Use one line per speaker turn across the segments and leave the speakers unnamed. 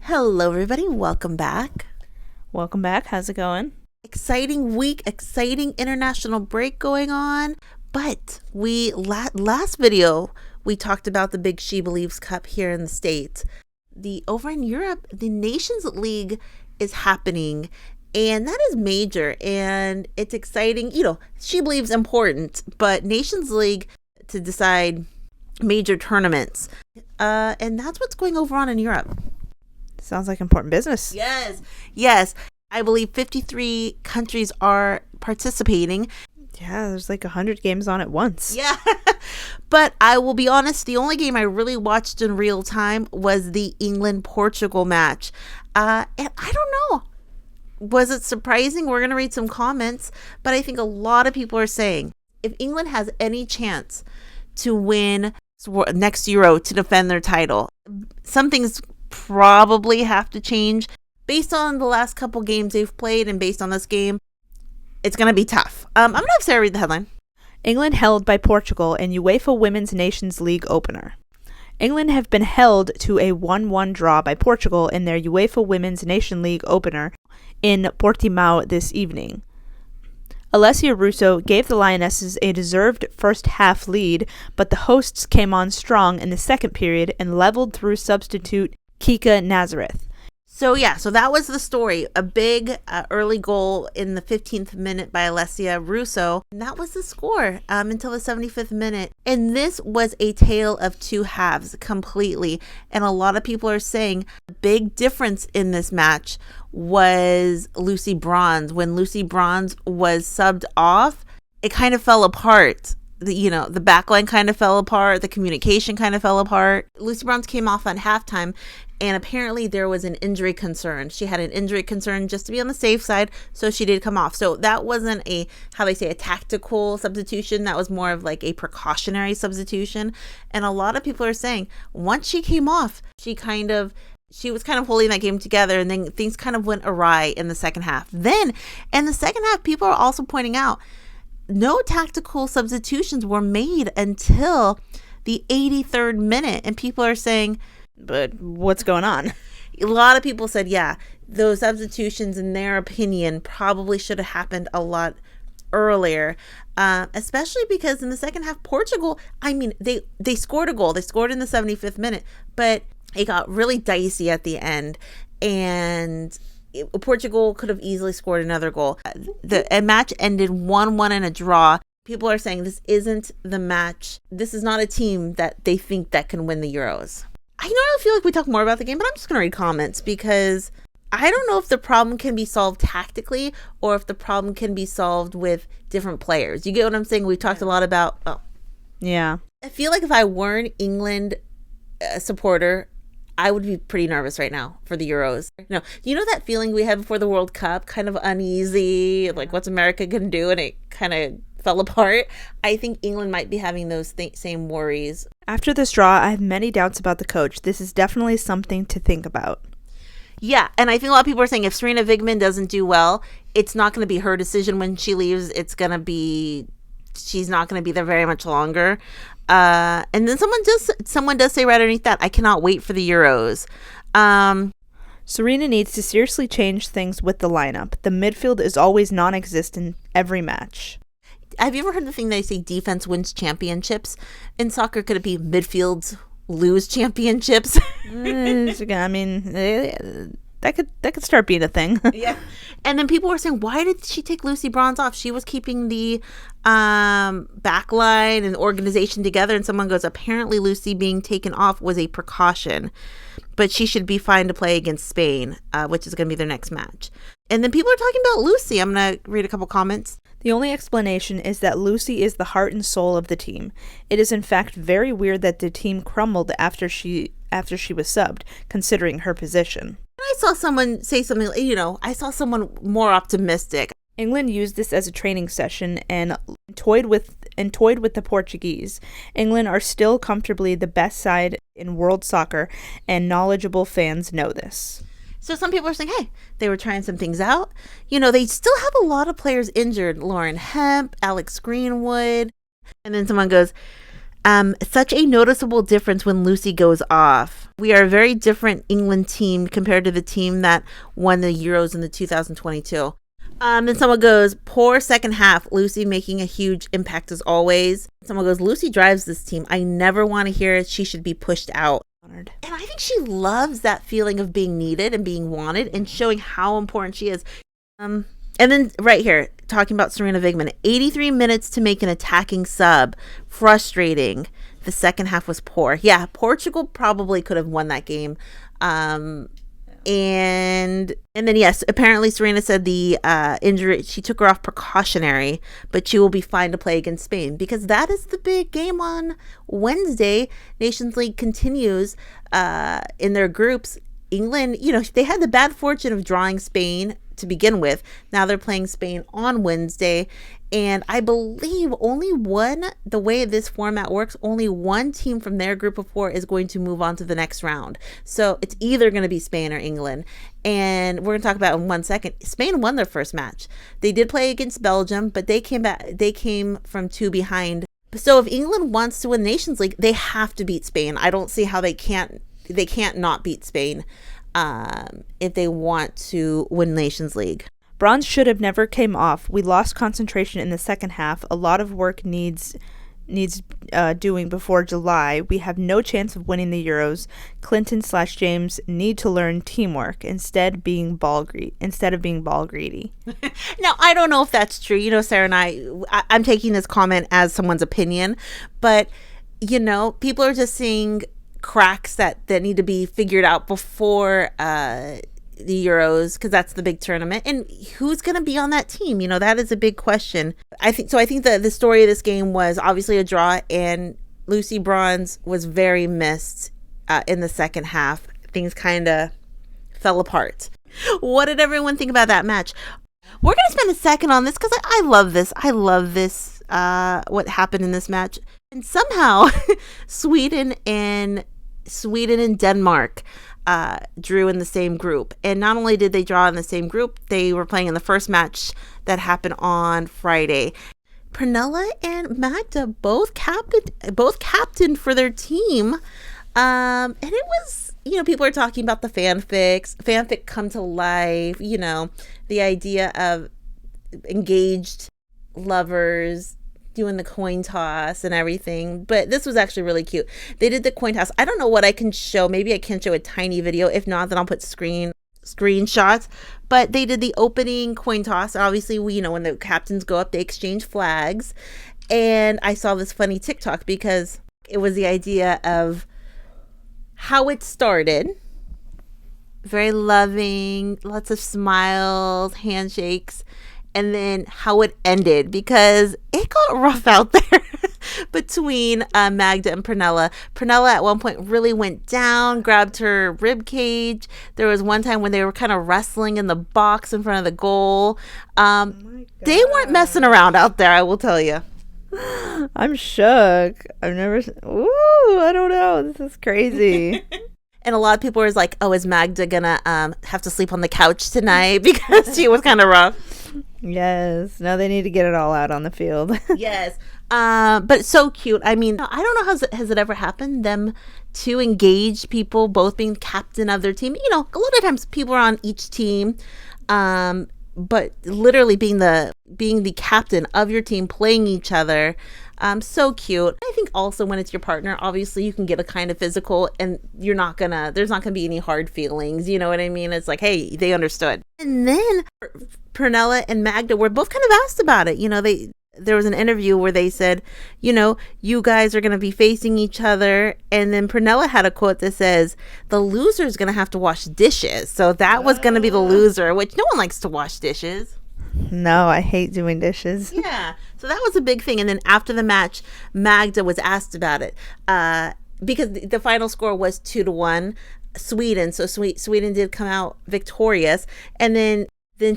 Hello, everybody. Welcome back.
Welcome back. How's it going?
Exciting week, exciting international break going on. But last video, we talked about the big SheBelieves Cup here in the States. Over in Europe, the Nations League is happening, and that is major, and it's exciting. SheBelieves important, but Nations League to decide major tournaments. And that's what's going on in Europe.
Sounds like important business.
Yes. I believe 53 countries are participating.
Yeah, there's like 100 games on at once.
Yeah. But I will be honest, the only game I really watched in real time was the England-Portugal match. And I don't know. Was it surprising? We're going to read some comments. But I think a lot of people are saying if England has any chance to win next Euro to defend their title, some things probably have to change. Based on the last couple games they've played and based on this game, it's going to be tough. I'm going to have Sarah read the headline.
England held by Portugal in UEFA Women's Nations League opener. England have been held to a 1-1 draw by Portugal in their UEFA Women's Nation League opener in Portimao this evening. Alessia Russo gave the Lionesses a deserved first half lead, but the hosts came on strong in the second period and leveled through substitute Kika Nazareth.
So that was the story. A big early goal in the 15th minute by Alessia Russo. And that was the score until the 75th minute. And this was a tale of two halves completely. And a lot of people are saying the big difference in this match was Lucy Bronze. When Lucy Bronze was subbed off, it kind of fell apart. The back line kind of fell apart. The communication kind of fell apart. Lucy Bronze came off on halftime, and apparently there was an injury concern. She had an injury concern just to be on the safe side, so she did come off. So that wasn't a tactical substitution. That was more of like a precautionary substitution. And a lot of people are saying once she came off, she was kind of holding that game together, and then things kind of went awry in the second half. Then in the second half, people are also pointing out no tactical substitutions were made until the 83rd minute. And people are saying,
but what's going on?
A lot of people said, those substitutions, in their opinion, probably should have happened a lot earlier, especially because in the second half, Portugal, they scored a goal. They scored in the 75th minute, but it got really dicey at the end, and Portugal could have easily scored another goal. The match ended 1-1 in a draw. People are saying this isn't the match. This is not a team that they think that can win the Euros. I don't feel like we talk more about the game, but I'm just going to read comments because I don't know if the problem can be solved tactically or if the problem can be solved with different players. You get what I'm saying? We talked a lot about.
Yeah.
I feel like if I were an England supporter, I would be pretty nervous right now for the Euros. You know that feeling we had before the World Cup, kind of uneasy, like what's America going to do? And it kind of fell apart. I think England might be having those same worries.
After this draw, I have many doubts about the coach. This is definitely something to think about.
Yeah, and I think a lot of people are saying if Sarina Wiegman doesn't do well, it's not going to be her decision when she leaves. She's not going to be there very much longer. And then someone does say right underneath that, I cannot wait for the Euros.
Sarina needs to seriously change things with the lineup. The midfield is always non-existent every match.
Have you ever heard the thing they say defense wins championships? In soccer, could it be midfields lose championships?
That could start being a thing.
Yeah. And then people were saying, why did she take Lucy Bronze off? She was keeping the back line and organization together. And someone goes, apparently Lucy being taken off was a precaution, but she should be fine to play against Spain, which is going to be their next match. And then people are talking about Lucy. I'm going to read a couple comments.
The only explanation is that Lucy is the heart and soul of the team. It is in fact very weird that the team crumbled after she was subbed, considering her position.
I saw someone say something, I saw someone more optimistic.
England used this as a training session and toyed with the Portuguese. England are still comfortably the best side in world soccer, and knowledgeable fans know this.
So some people are saying, hey, they were trying some things out. They still have a lot of players injured. Lauren Hemp, Alex Greenwood. And then someone goes, Such a noticeable difference when Lucy goes off. We are a very different England team compared to the team that won the Euros in the 2022. Then someone goes, poor second half, Lucy making a huge impact as always. Someone goes, Lucy drives this team. I never want to hear it. She should be pushed out. And I think she loves that feeling of being needed and being wanted and showing how important she is. And then right here, talking about Sarina Wiegman, 83 minutes to make an attacking sub. Frustrating. The second half was poor. Yeah, Portugal probably could have won that game. And then, yes, apparently Sarina said the injury, she took her off precautionary, but she will be fine to play against Spain because that is the big game on Wednesday. Nations League continues in their groups. England, they had the bad fortune of drawing Spain to begin with. Now they're playing Spain on Wednesday. And I believe the way this format works, only one team from their group of 4 is going to move on to the next round. So it's either going to be Spain or England. And we're going to talk about it in 1 second. Spain won their first match. They did play against Belgium, but they came from 2 behind. So if England wants to win Nations League, they have to beat Spain. I don't see how they can't not beat Spain if they want to win Nations League.
Bronze should have never came off. We lost concentration in the second half. A lot of work needs doing before July. We have no chance of winning the Euros. Clinton/James need to learn teamwork instead of being ball greedy.
Now, I don't know if that's true. Sarah and I'm taking this comment as someone's opinion, but people are just seeing cracks that need to be figured out before the Euros, because that's the big tournament, and who's going to be on that team? That is a big question. I think that the story of this game was obviously a draw, and Lucy Bronze was very missed in the second half. Things kind of fell apart. What did everyone think about that match? We're going to spend a second on this because I love this. What happened in this match, and somehow Sweden and Denmark drew in the same group. And not only did they draw in the same group, they were playing in the first match that happened on Friday. Pernille and Magda both captained for their team. And it was, people are talking about the fanfic come to life, the idea of engaged lovers doing the coin toss and everything, but this was actually really cute. They did the coin toss. I don't know what I can show. Maybe I can show a tiny video. If not, then I'll put screenshots. But they did the opening coin toss. Obviously, when the captains go up, they exchange flags. And I saw this funny TikTok because it was the idea of how it started. Very loving, lots of smiles, handshakes. And then how it ended, because it got rough out there between Magda and Pernille. Pernille at one point really went down, grabbed her rib cage. There was one time when they were kind of wrestling in the box in front of the goal. They weren't messing around out there, I will tell you.
I'm shook. I don't know. This is crazy.
And a lot of people were like, oh, is Magda gonna have to sleep on the couch tonight because she was kind of rough?
Yes. Now they need to get it all out on the field.
Yes. But it's so cute. I mean, I don't know, has it ever happened, them two engaged people both being captain of their team? A lot of times people are on each team, but literally being the captain of your team, playing each other. So cute. I think also when it's your partner, obviously you can get a kind of physical and there's not gonna be any hard feelings. You know what I mean? It's like, hey, they understood. And then Pernille and Magda were both kind of asked about it. There was an interview where they said, you guys are going to be facing each other. And then Pernille had a quote that says, the loser is going to have to wash dishes. So that was going to be the loser, which no one likes to wash dishes.
No, I hate doing dishes.
Yeah. So that was a big thing. And then after the match, Magda was asked about it because the final score was 2-1 Sweden. So Sweden did come out victorious. And then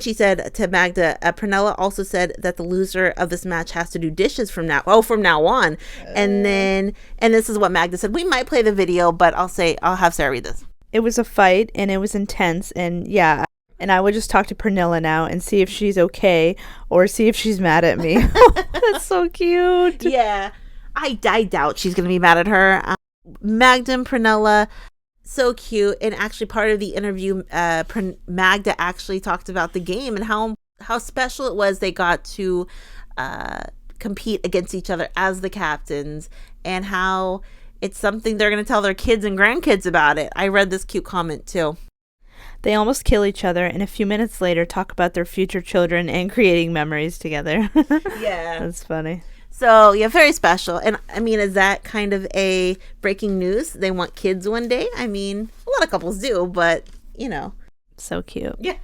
she said to Magda, Pernille also said that the loser of this match has to do dishes from now on. And this is what Magda said. We might play the video, but I'll have Sara read this.
It was a fight and it was intense, and yeah. And I would just talk to Pernille now and see if she's okay or see if she's mad at me. That's so cute.
Yeah. I doubt she's going to be mad at her. Magda and Pernille, so cute. And actually part of the interview, Magda actually talked about the game and how special it was they got to compete against each other as the captains, and how it's something they're going to tell their kids and grandkids about it. I read this cute comment too.
They almost kill each other, and a few minutes later talk about their future children and creating memories together.
Yeah.
That's funny.
So, yeah, very special. And, I mean, is that kind of a breaking news? They want kids one day? I mean, a lot of couples do, but, you know.
So cute.
Yeah.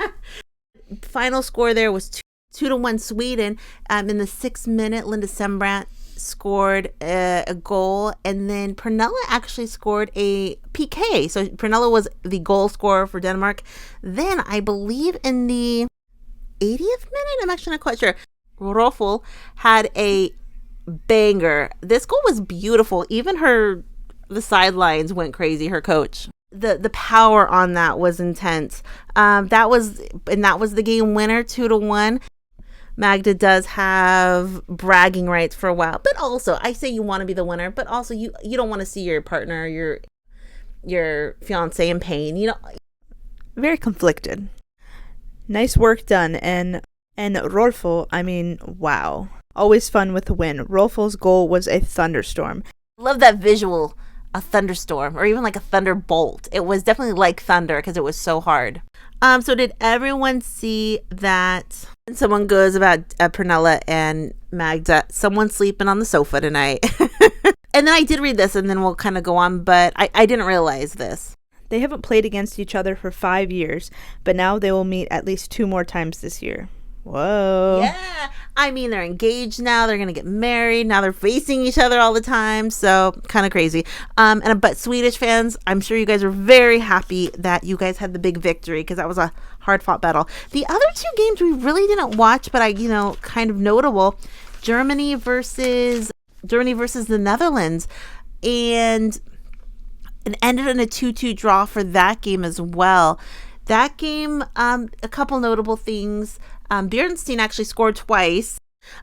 Final score there was 2-1 Sweden. In the 6th minute, Linda Sembrant scored a goal, and then Pernille actually scored a PK. So Pernille was the goal scorer for Denmark. Then I believe in the 80th minute, I'm actually not quite sure, Rolfo had a banger. This goal was beautiful. Even the sidelines went crazy, her coach. The power on that was intense. That was the game winner, 2-1. Magda does have bragging rights for a while, but also I say you want to be the winner, but also you don't want to see your partner, your fiance in pain. You know,
very conflicted. Nice work done, and Rolfo, I mean, wow, always fun with the win. Rolfo's goal was a thunderstorm.
Love that visual, a thunderstorm, or even like a thunderbolt. It was definitely like thunder because it was so hard. So did everyone see that? Someone goes about Pernille and Magda, someone sleeping on the sofa tonight. And then I did read this, and then we'll kind of go on, but I didn't realize this.
They haven't played against each other for 5 years, but now they will meet at least 2 more times this year. Whoa.
Yeah. I mean, they're engaged now. They're going to get married. Now they're facing each other all the time. So kind of crazy. But Swedish fans, I'm sure you guys are very happy that you guys had the big victory, because that was a hard fought battle. The other 2 games we really didn't watch, but kind of notable. Germany versus the Netherlands. And it ended in a 2-2 draw for that game as well. That game, a couple notable things. Beerensteyn actually scored twice.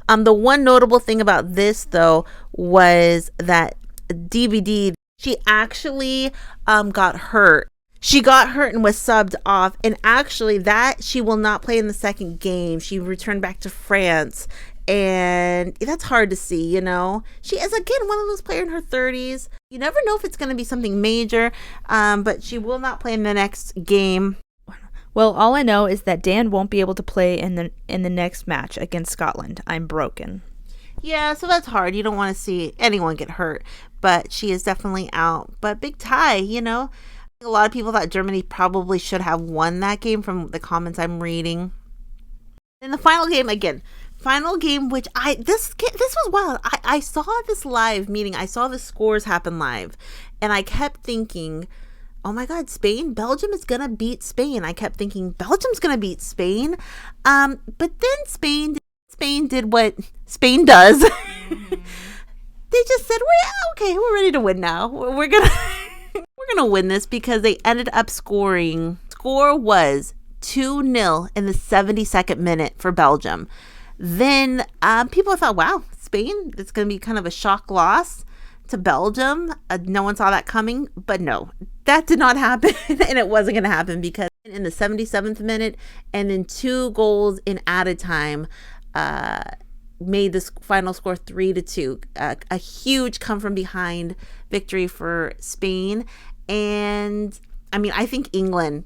The one notable thing about this, though, was that DVD, she actually got hurt. She got hurt and was subbed off. And actually, that she will not play in the second game. She returned back to France. And that's hard to see, you know. She is, again, one of those players in her 30s. You never know if it's going to be something major. But she will not play in the next game.
Well, all I know is that Dan won't be able to play in the next match against Scotland. I'm broken.
Yeah, so that's hard. You don't want to see anyone get hurt, but she is definitely out. But big tie, you know. A lot of people thought Germany probably should have won that game from the comments I'm reading. In the final game, which this was wild. I saw this live, meaning I saw the scores happen live, and I kept thinking, oh my God, Belgium is going to beat Spain. I kept thinking Belgium's going to beat Spain. But then Spain did what Spain does. They just said, we're ready to win now. We're going to win this, because they ended up scoring. Score was 2-0 in the 72nd minute for Belgium. Then people thought, wow, Spain, it's going to be kind of a shock loss to Belgium. No one saw that coming, but no, that did not happen. And it wasn't going to happen, because in the 77th minute and then 2 goals in added time made this final score 3-2. A huge come from behind victory for Spain. And I mean, I think England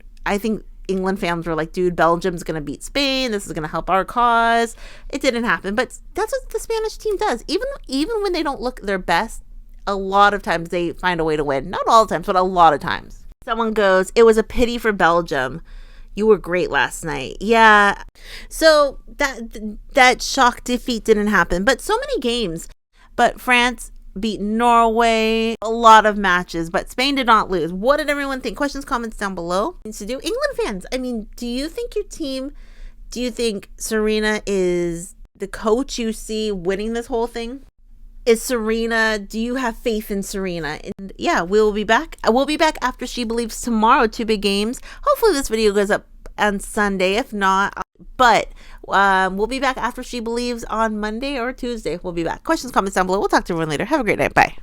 fans were like, dude, Belgium's going to beat Spain. This is going to help our cause. It didn't happen, but that's what the Spanish team does. Even when they don't look their best, a lot of times they find a way to win. Not all the times, but a lot of times. Someone goes, it was a pity for Belgium. You were great last night. Yeah. So that shock defeat didn't happen, but so many games. But France beat Norway, a lot of matches, but Spain did not lose. What did everyone think? Questions, comments down below. To do. England fans, I mean, do you think Sarina is the coach you see winning this whole thing? Do you have faith in Sarina? And yeah, we'll be back. We'll be back after SheBelieves tomorrow, 2 big games. Hopefully this video goes up on Sunday. If not, but We'll be back after She Believes on Monday or Tuesday. We'll be back. Questions, comments down below. We'll talk to everyone later. Have a great night. Bye.